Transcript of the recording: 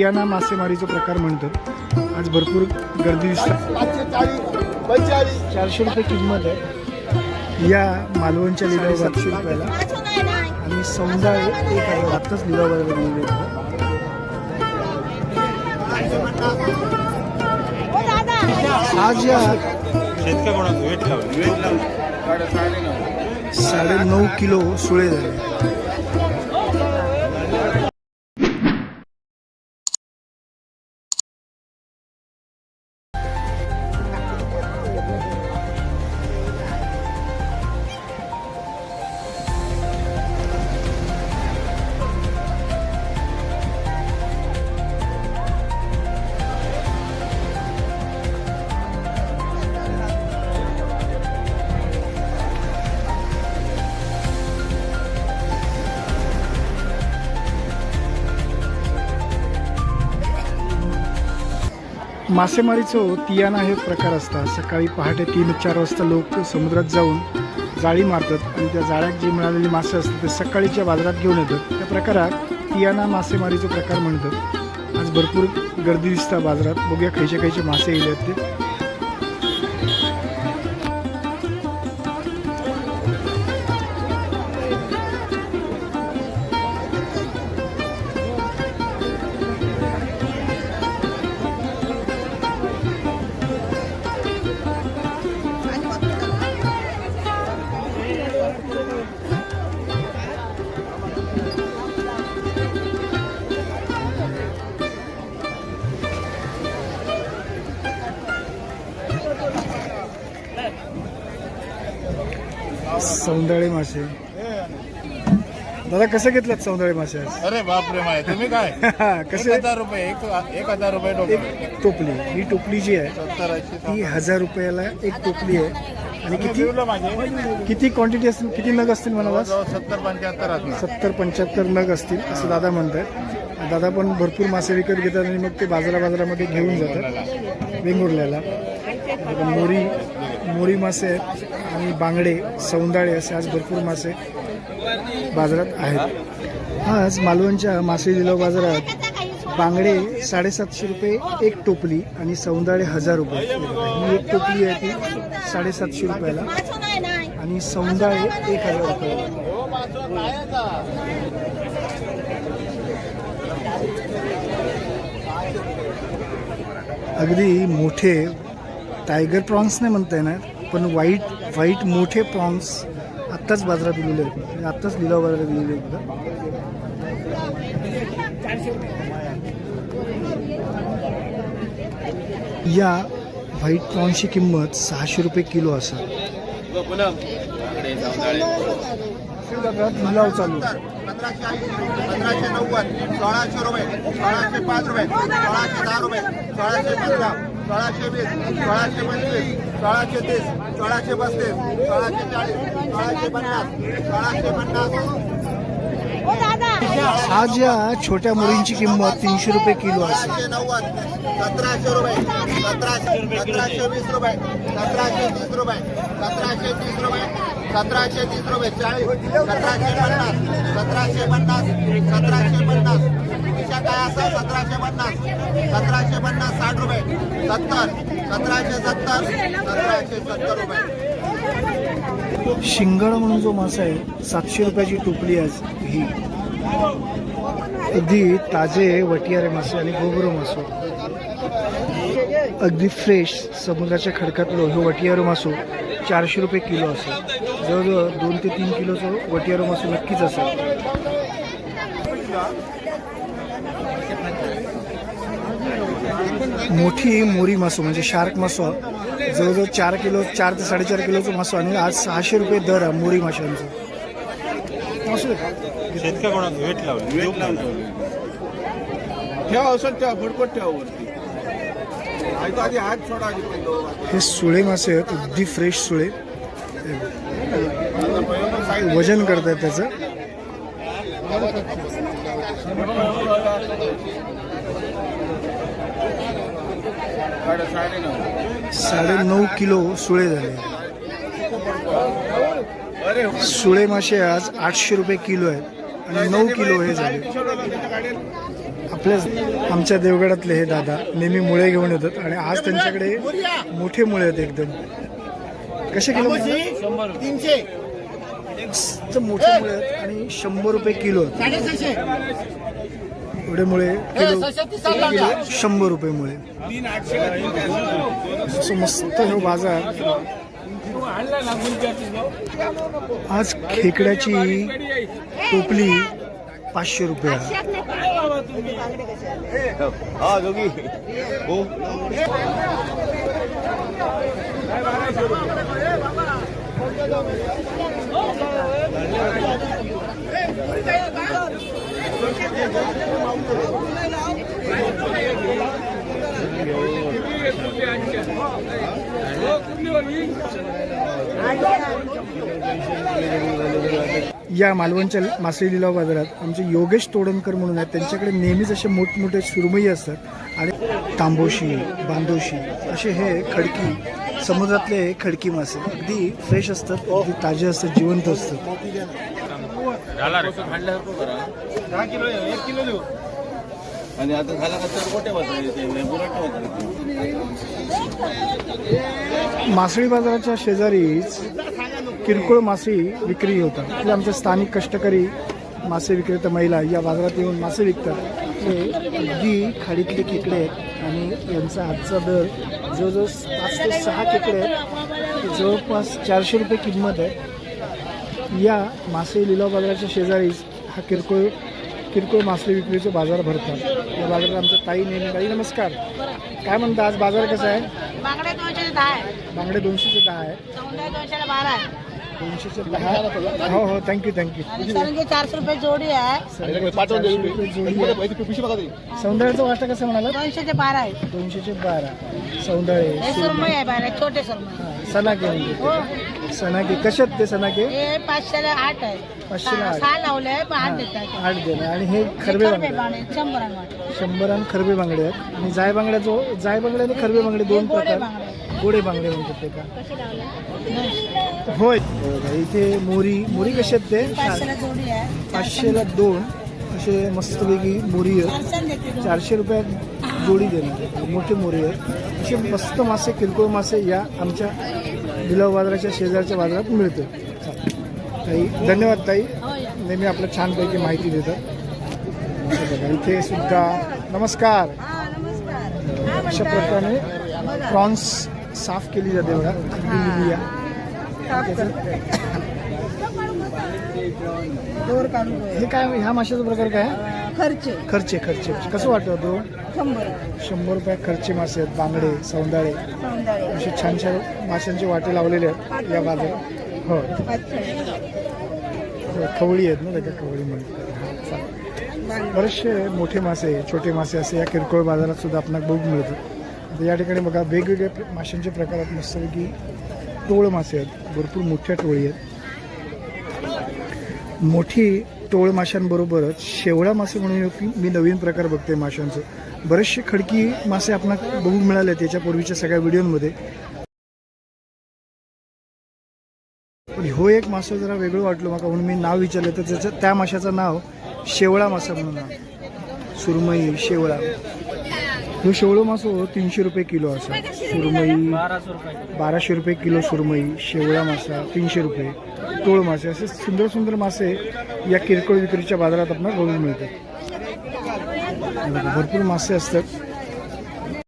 तियाना मासेमारीचा प्रकार म्हणतात। आज भरपूर गर्दी दिसते। 400 रुपये किंमत आहे या मालवणच्या लिलाव 700 रुपयाला आणि सौंदाळे 1000 आत्ताच लिलाव दिलेले आज या 9.5 किलो सुळे झाले। मासेमारीचं तियाना हे प्रकार असतात। सकाळी पहाटे 3-4 वाजता लोक समुद्रात जाऊन जाळी मारतात आणि त्या जाळ्यात जे मिळालेली मासे असतात ते सकाळीच्या बाजारात घेऊन येतात। त्या प्रकारात तियाना मासेमारीचा प्रकार म्हणतात। आज भरपूर गर्दी दिसता बाजारात। बघूया खयचे मासे येले आहेत ते। सौंदाळे मासे दादा कसे घेतलात सौंदाळे मासे? अरे बापरे माय तुम्ही काय कसे? 1000 रुपये 1000 रुपये टोपली। टोपली ही टोपली जी आहे ती 1000 रुपयाला एक टोपली आहे। आणि किती क्वांटिटी असतील, किती नग असतील म्हणाला? 70-75 नग असतील असं दादा म्हणतात। दादा पण भरपूर मासे विकत घेतात आणि मग ते बाजारामध्ये घेऊन जातात वेंगुर्ल्याला। मोरी मासे आहेत आणि बांगडे सौंदाळे असे आज भरपूर मासे बाजारात आहेत। आज मालवणच्या मासे लिलाव बाजारात बांगडे 750 रुपये एक टोपली आणि सौंदाळे 1000 रुपये। ही एक टोपली आहे ती 750 रुपयाला आणि सौंदाळे 1000 रुपये। अगदी मोठे टायगर प्रॉन्स नाही म्हणता येणार पण व्हाईट मोठे प्रॉन्स आत्ताच बाजारात दिलेले आहेत। आत्ताच लिलाव बाजारात दिलेले आहेत। या व्हाईट प्रॉन्सची किंमत 600 रुपये किलो असेल। लिलाव चालू 1590 1600 रुपये 1605 रुपये 1610 रुपये 1615 1620 1625 1630 1635 1640 1650 आज या छोट्या मुलींची किंमत 300 रुपये किलो असेल। 1700 रुपये 1720 रुपये 1730 रुपये 1730 रुपये 1730 रुपये 40 1750 1750 1750 विषय काय असा 1750 1750 60 रुपये 70 1770 1770 रुपये। शिंगाडा म्हणून जो मासा आहे 700 रुपयाची टोपली आज ही। अगदी ताजे वटियारे मासे आणि गोगरो मासो अगदी फ्रेश समुद्राच्या खडकातलं हे वटियारो मासो 400 रुपये किलो असेल। जवळजवळ 2 ते 3 किलोचं वटियारो मासो नक्कीच असेल। मोठी मोरी मासो म्हणजे शार्क मासो जवळजवळ 4 ते 4.5 किलोचं मासो आणि आज 600 रुपये दर आहे मोरी माशांचं। वेट लावलं ठेवा असं ठेवा फडकट ठेवा वरती आधी हात सोडा। हे सुळे मासे आहेत अगदी फ्रेश सुळे वजन करतात त्याचं। 9.5 किलो सुळे झाले। सुळे मासे आज 800 रुपये किलो आहेत आणि 9 किलो हे झाले। आपल्याच आमच्या देवगडातले हे दादा नेहमी मुळे घेऊन येतात आणि आज त्यांच्याकडे मोठे मुळे आहेत एकदम. कसे किलो म्हणाले? 300 मस्त मोठे मुळे आहेत आणि 100 रुपये किलो आहेत. एवढे मुळे किलो 100 रुपये मुळे. असं मस्त हे बाजार. आज खेकड्याची टोपली 500 रुपये आहे. हा दोघी हो या मालवणच्या मासळी लिलाव बाजारात आमचे योगेश तोडणकर म्हणून आहेत. त्यांच्याकडे नेहमीच असे मोठमोठे सुरमई असतात आणि तांबोशी, बांदोशी असे हे खडकी समुद्रातले खडकी मासे अगदी फ्रेश असतात, अगदी ताजे असतात, जिवंत असतात. 10 किलो 1 किलो देऊ. आणि आता झाला का तर कोटे मासळी बाजाराच्या शेजारीच किरकोळ मासे विक्री होतात. म्हणजे आमच्या स्थानिक कष्टकरी मासे विक्रेता महिला या बाजारात येऊन मासे विकतात. हे अगदी खाडीतले खेकडे आहेत आणि यांचा आजचा दर जवळजवळ 5 ते 6 खेकडे आहेत. जवळपास 400 रुपये किंमत आहे. या मासे लिलाव बाजाराच्या शेजारीच हा किरकोळ मासे विक्रीचे बाजार भरतात. या बाजारात आमच्या ताई नेहमी. ताई नमस्कार, काय म्हणता आज बाजार कसा आहे? बांगडे 210 आहे. बांगडे 210 आहे. सौंदर्य 212 आहे. 210. हो हो, थँक्यू थँक्यू. आणि सरंगी 400 रुपये जोडी आहे. 400 रुपये जोडी आहे. सौंदर्याचा वाटा कसा म्हणाला? 212 आहे. 212. सौंदर्य हे सुरमई आहे बाहेर, छोटे सुरमई. सनाके हो. म्हणजे सनाके कशात ते सनाके? हे 500ला 8 आहे. 500ला 8. 6 लावले आहे, पण 8 देतात. 8 देणं. आणि हे खरबे बांगडे 100 वाटत. 100 आणि खरबे बांगडे आहेत. आणि जाय बांगडे आणि खरबे बांगडे दोन गोडे प्रकार. बांगडे. गोडे बांगडे म्हणतात ते का? कसे लावले? होय. इथे मोरी कशात ते? 500ला जोडी आहे. 500ला 2 असे मस्तपैकी मोरी आहेत. 400 देते. 400 रुपयात जोडी देणार. मोठे मोरी आहेत. असे मस्त मासे, किरकोळ मासे या आमच्या लिलाव बाजाराच्या शेजारच्या बाजारात मिळते. ताई धन्यवाद ताई, हो या. नेहमी आपलं छानपैकी माहिती देतात. बघा इथे सुद्धा नमस्कार. हा, नमस्कार. अशा प्रकारे प्रॉन्स साफ केली जाते बघा. अगदी लिहिया. दोर काढून हे काय, ह्या माशाचा प्रकार काय? खर्चे खर्चे कसं वाटतो? 100 रुपये खर्चे मासे आहेत. बांगडे, सौंदाळे असे छान छान माशांचे वाटे लावलेले आहेत या बाजारात. हो, खवळी आहेत ना त्याच्या खवळीमध्ये. बरेचसे मोठे मासे, छोटे मासे असे या किरकोळ बाजारात सुद्धा आपल्याला बघून मिळतात. आता या ठिकाणी बघा वेगवेगळ्या माशांच्या प्रकारात मस्तपैकी टोळ मासे आहेत. भरपूर मोठ्या टोळी आहेत. मोठी टोळ माशांबरोबरच शेवळा मासे म्हणून मी नवीन प्रकार बघते माशांचं. बरेचसे खडकी मासे आपल्याला बघून मिळाले त्याच्या पूर्वीच्या सगळ्या व्हिडिओमध्ये. हो, एक मासा जरा वेगळं वाटलं मला म्हणून मी नाव विचारलं तर त्या माशाचं नाव शेवळा मासा म्हणून आहे. सुरमई, शेवळा. तो शेवळो मासो 300 रुपये किलो असा. सुरमई 1200 रुपये किलो. सुरमई, शेवळा मासा 300 रुपये. टोळ मासे असे सुंदर सुंदर मासे या किरकोळ विक्रीच्या बाजारात आपल्याला बघून मिळतात. भरपूर मासे असतात.